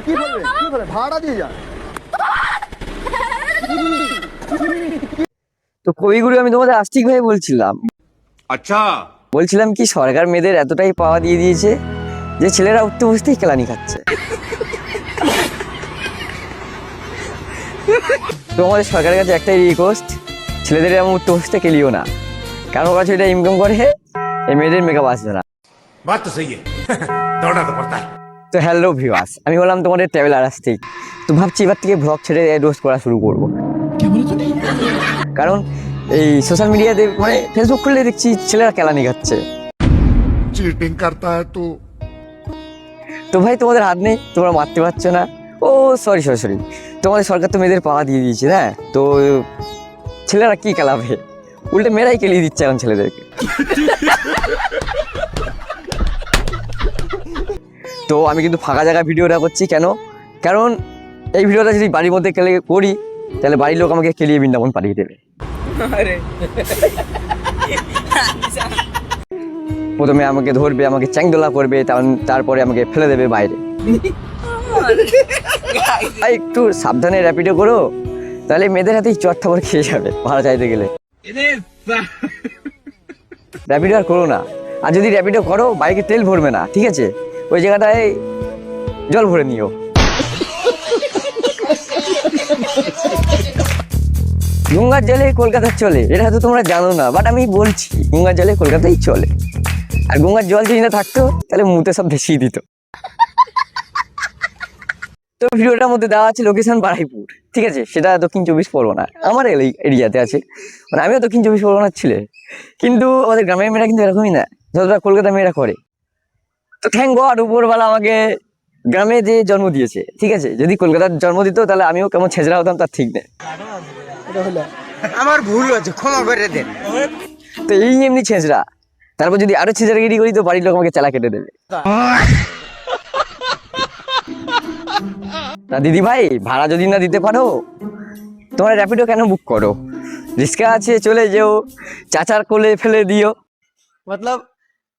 কি বলবে ভাড়া দিয়ে যান। তো কবিগুরু আমি তোমাদের আস্তিক ভাই বলছিলাম। আচ্ছা, বলছিলাম কি সরকার মেয়েদের এতটাই পাওয়া দিয়ে দিয়েছে যে ছেলেরা উঠতে বসতেই কেলানি খাচ্ছে। তো আমাদের সরকারের কাছে একটাই রিকোয়েস্ট, ছেলেদের এমন উঠতে বসতে কেলিও না, কারণ ওরা সেটা ইনকাম করে এই মেয়েদের মেকআপ আসবে না। बात तो सही है। दौड़ना तो पड़ता है। তো হ্যালো ভিউয়ার্স, আমি বললাম তোমাদের ট্রাভেলার আস্তিক। তো ভাবছি এবার থেকে ব্লগ ছেড়ে রোস্ট করা শুরু করবো, কারণ এই সোশ্যাল মিডিয়াতে মানে ফেসবুক খুললে দেখছি ছেলেরা কেলানি খাচ্ছে। चीटिंग करता है तू। তো ভাই তোমাদের হাত নেই, তোমরা মারতে পারছো না। ও সরি, তোমাদের সরকার তো মেয়েদের পাওয়া দিয়ে দিয়েছে না, তো ছেলেরা কি কেলাবে, উল্টে মেয়েরাই কেলিয়ে দিচ্ছে এখন ছেলেদেরকে। তো আমি কিন্তু ফাঁকা জায়গায় ভিডিওটা করছি কেন, কারণ এই ভিডিওটা যদি বাড়ির মধ্যে কেলে করি তাহলে বাড়ির লোক আমাকে কেলিয়ে বৃন্দাবন পাঠিয়ে দেবে। প্রথমে আমাকে ধরবে, আমাকে চ্যাংদোলা করবে, তারপরে আমাকে ফেলে দেবে বাইরে। ভাই একটু সাবধানে র্যাপিডো করো, তাহলে মেয়েদের হাতেই চট থাপড় খেয়ে যাবে ভাড়া চাইতে গেলে। র্যাপিডো আর করো না, আর যদি র্যাপিডো করো বাইকে তেল ভরবে না, ঠিক আছে? ওই জায়গাটায় জল ভরে নিও। গঙ্গার জলে কলকাতা চলে, এটা তো তোমরা জানো না, বাট আমি বলছি গঙ্গার জলে কলকাতাই চলে। আর গঙ্গার জল যদি না থাকতো তাহলে মুতে সব ভেসিয়ে দিত। তো ভিডিওটার মধ্যে দেওয়া আছে লোকেশন বারুইপুর, ঠিক আছে? সেটা দক্ষিণ 24 পরগনা, আমার এরিয়াতে আছে। মানে আমিও দক্ষিণ 24 পরগনার ছেলে, কিন্তু আমাদের গ্রামের মেয়েরা কিন্তু এরকমই না যতটা কলকাতা মেয়েরা করে। তো থ্যাংক গড উপরওয়ালা আমাকে গ্রামে যে জন্ম দিয়েছে, ঠিক আছে? যদি কলকাতার জন্ম দিত তাহলে আমিও কেমন ছেঁচড়া হতাম তার ঠিক নেই। আমার ভুল হয়েছে, ক্ষমা করে দেন। তো এই এমনি ছেঁচড়া, তারপর যদি আরো ছেঁচড়াগিরি করি তো বাড়ির লোক আমাকে চালা কেটে দেবে। তা দিদি ভাই ভাড়া যদি না দিতে পারো তোমরা র্যাপিডো কেন বুক করো? রিস্কা আছে, চলে যেও, চাচার কোলে ফেলে দিও। मतलब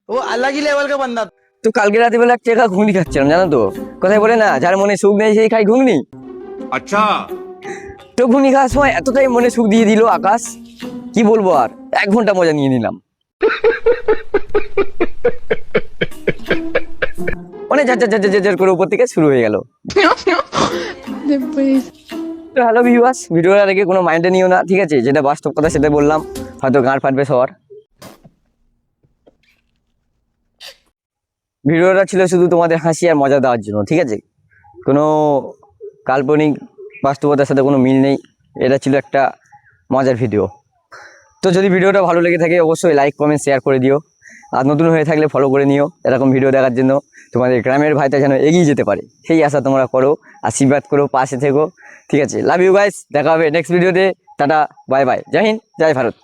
वो अलग ही लेवल का बंदा। তো কালকে রাতে বেলা এক টাকা ঘুগনি খাচ্ছিলাম, জানো তো? কোথায় বলে না, যার মনে সুখ নেই সেই খাই ঘুগনি। अच्छा, তো ঘুগনি খাওয়ার সময় এতটাই মনে সুখ দিয়ে দিল আকাশ, কি বলবো আর, 1 ঘন্টা মজা নিয়ে নিলাম। মানে ঝার করে উপর থেকে শুরু হয়ে গেল। তো হ্যালো ভিউয়ার্স, ভিডিওটা দেখে কোনো মাইন্ডে নিও না, ঠিক আছে? যেটা বাস্তব কথা সেটা বললাম, হয়তো গাঁড় ফাটবে সবার। ভিডিওটা ছিল শুধু তোমাদের হাসি আর মজা দেওয়ার জন্য, ঠিক আছে? কোনো কাল্পনিক বাস্তবতার সাথে কোনো মিল নেই, এটা ছিল একটা মজার ভিডিও। তো যদি ভিডিওটা ভালো লেগে থাকে অবশ্যই লাইক কমেন্ট শেয়ার করে দিও, আর নতুন হয়ে থাকলে ফলো করে নিও এরকম ভিডিও দেখার জন্য। তোমাদের গ্রামের ভাইটা যেন এগিয়ে যেতে পারে সেই আশা তোমরা করো, আশীর্বাদ করো, পাশে থেকো, ঠিক আছে? লাভ ইউ গাইস, দেখা হবে নেক্সট ভিডিওতে। টাটা, বাই বাই, জয় হিন্দ, জয় ভারত।